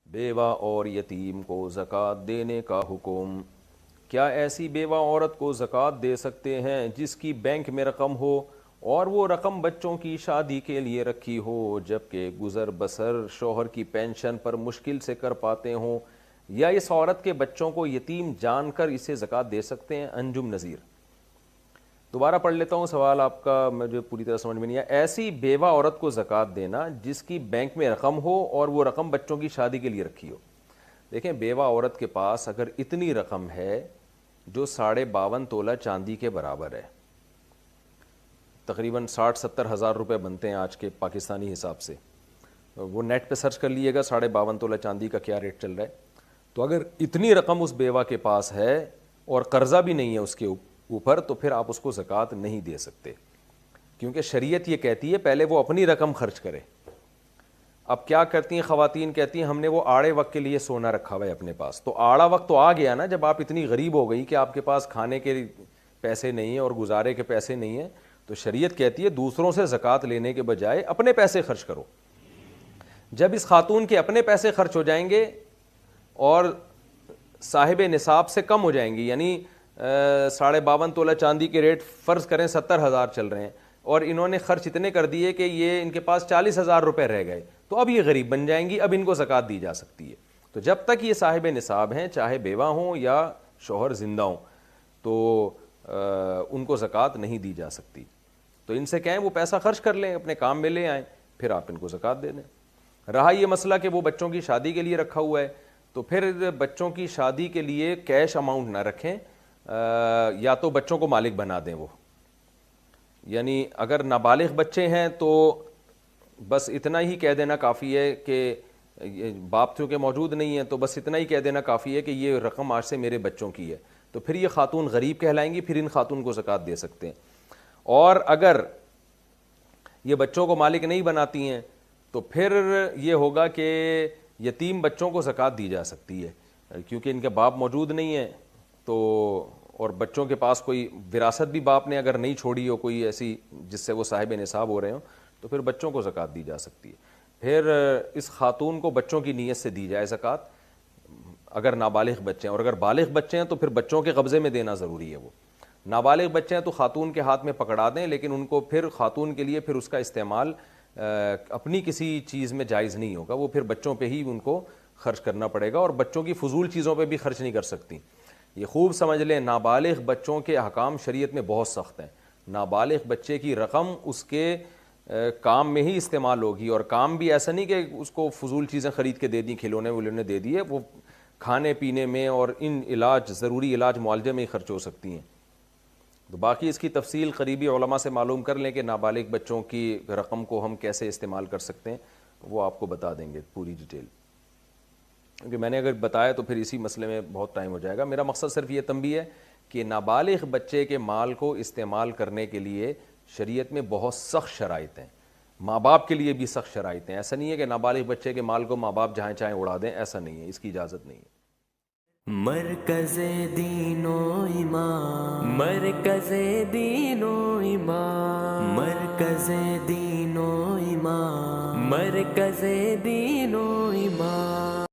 بیوہ اور یتیم کو زکوٰۃ دینے کا حکم۔ کیا ایسی بیوہ عورت کو زکوٰۃ دے سکتے ہیں جس کی بینک میں رقم ہو اور وہ رقم بچوں کی شادی کے لیے رکھی ہو، جبکہ گزر بسر شوہر کی پینشن پر مشکل سے کر پاتے ہوں، یا اس عورت کے بچوں کو یتیم جان کر اسے زکوٰۃ دے سکتے ہیں؟ انجم نذیر۔ دوبارہ پڑھ لیتا ہوں سوال آپ کا، مجھے پوری طرح سمجھ میں نہیں آیا۔ ایسی بیوہ عورت کو زکوٰۃ دینا جس کی بینک میں رقم ہو اور وہ رقم بچوں کی شادی کے لیے رکھی ہو۔ دیکھیں، بیوہ عورت کے پاس اگر اتنی رقم ہے جو 52.5 تولہ چاندی کے برابر ہے، تقریباً 60-70 ہزار روپے بنتے ہیں آج کے پاکستانی حساب سے، وہ نیٹ پہ سرچ کر لیے گا 52.5 تولہ چاندی کا کیا ریٹ چل رہا ہے۔ تو اگر اتنی رقم اس بیوہ کے پاس ہے اور قرضہ بھی نہیں ہے اس کے اوپر، تو پھر آپ اس کو زکوٰۃ نہیں دے سکتے، کیونکہ شریعت یہ کہتی ہے پہلے وہ اپنی رقم خرچ کرے۔ اب کیا کرتی ہیں خواتین؟ کہتی ہیں ہم نے وہ آڑے وقت کے لیے سونا رکھا ہوا ہے اپنے پاس۔ تو آڑا وقت تو آ گیا نا، جب آپ اتنی غریب ہو گئی کہ آپ کے پاس کھانے کے پیسے نہیں ہیں اور گزارے کے پیسے نہیں ہیں، تو شریعت کہتی ہے دوسروں سے زکوٰۃ لینے کے بجائے اپنے پیسے خرچ کرو۔ جب اس خاتون کے اپنے پیسے خرچ ہو جائیں گے اور صاحب نصاب سے کم ہو جائیں گی، یعنی 52.5 تولہ چاندی کے ریٹ فرض کریں 70 ہزار چل رہے ہیں، اور انہوں نے خرچ اتنے کر دیے کہ یہ ان کے پاس 40 ہزار روپے رہ گئے، تو اب یہ غریب بن جائیں گی، اب ان کو زکوٰۃ دی جا سکتی ہے۔ تو جب تک یہ صاحب نصاب ہیں، چاہے بیوہ ہوں یا شوہر زندہ ہوں، تو ان کو زکوٰۃ نہیں دی جا سکتی۔ تو ان سے کہیں وہ پیسہ خرچ کر لیں، اپنے کام میں لے آئیں، پھر آپ ان کو زکوٰۃ دے دیں۔ رہا یہ مسئلہ کہ وہ بچوں کی شادی کے لیے رکھا ہوا ہے، تو پھر بچوں کی شادی کے لیے کیش اماؤنٹ نہ رکھیں، یا تو بچوں کو مالک بنا دیں وہ، یعنی اگر نابالغ بچے ہیں تو بس اتنا ہی کہہ دینا کافی ہے کہ باپ چونکہ موجود نہیں ہے، تو بس اتنا ہی کہہ دینا کافی ہے کہ یہ رقم آج سے میرے بچوں کی ہے، تو پھر یہ خاتون غریب کہلائیں گی، پھر ان خاتون کو زکوٰۃ دے سکتے ہیں۔ اور اگر یہ بچوں کو مالک نہیں بناتی ہیں تو پھر یہ ہوگا کہ یتیم بچوں کو زکوٰۃ دی جا سکتی ہے، کیونکہ ان کے باپ موجود نہیں ہیں، تو اور بچوں کے پاس کوئی وراثت بھی باپ نے اگر نہیں چھوڑی ہو کوئی ایسی جس سے وہ صاحب نصاب ہو رہے ہوں، تو پھر بچوں کو زکوٰۃ دی جا سکتی ہے۔ پھر اس خاتون کو بچوں کی نیت سے دی جائے زکوٰۃ، اگر نابالغ بچے ہیں، اور اگر بالغ بچے ہیں تو پھر بچوں کے قبضے میں دینا ضروری ہے۔ وہ نابالغ بچے ہیں تو خاتون کے ہاتھ میں پکڑا دیں، لیکن ان کو پھر خاتون کے لیے پھر اس کا استعمال اپنی کسی چیز میں جائز نہیں ہوگا، وہ پھر بچوں پہ ہی ان کو خرچ کرنا پڑے گا، اور بچوں کی فضول چیزوں پہ بھی خرچ نہیں کر سکتی۔ یہ خوب سمجھ لیں، نابالغ بچوں کے احکام شریعت میں بہت سخت ہیں۔ نابالغ بچے کی رقم اس کے کام میں ہی استعمال ہوگی، اور کام بھی ایسا نہیں کہ اس کو فضول چیزیں خرید کے دے دیں، کھلونے ولونے دے دیے، وہ کھانے پینے میں اور ان علاج ضروری علاج معالجے میں ہی خرچ ہو سکتی ہیں۔ تو باقی اس کی تفصیل قریبی علماء سے معلوم کر لیں کہ نابالغ بچوں کی رقم کو ہم کیسے استعمال کر سکتے ہیں، وہ آپ کو بتا دیں گے پوری ڈیٹیل، کیونکہ میں نے اگر بتایا تو پھر اسی مسئلے میں بہت ٹائم ہو جائے گا۔ میرا مقصد صرف یہ تنبیہ ہے کہ نابالغ بچے کے مال کو استعمال کرنے کے لیے شریعت میں بہت سخت شرائط ہیں، ماں باپ کے لیے بھی سخت شرائط ہیں۔ ایسا نہیں ہے کہ نابالغ بچے کے مال کو ماں باپ جہاں چاہیں اڑا دیں، ایسا نہیں ہے، اس کی اجازت نہیں ہے۔ مرکز دین و ایمان، مرکز دین و ایمان، مرکز دین و ایمان، مرکز دین و ایمان۔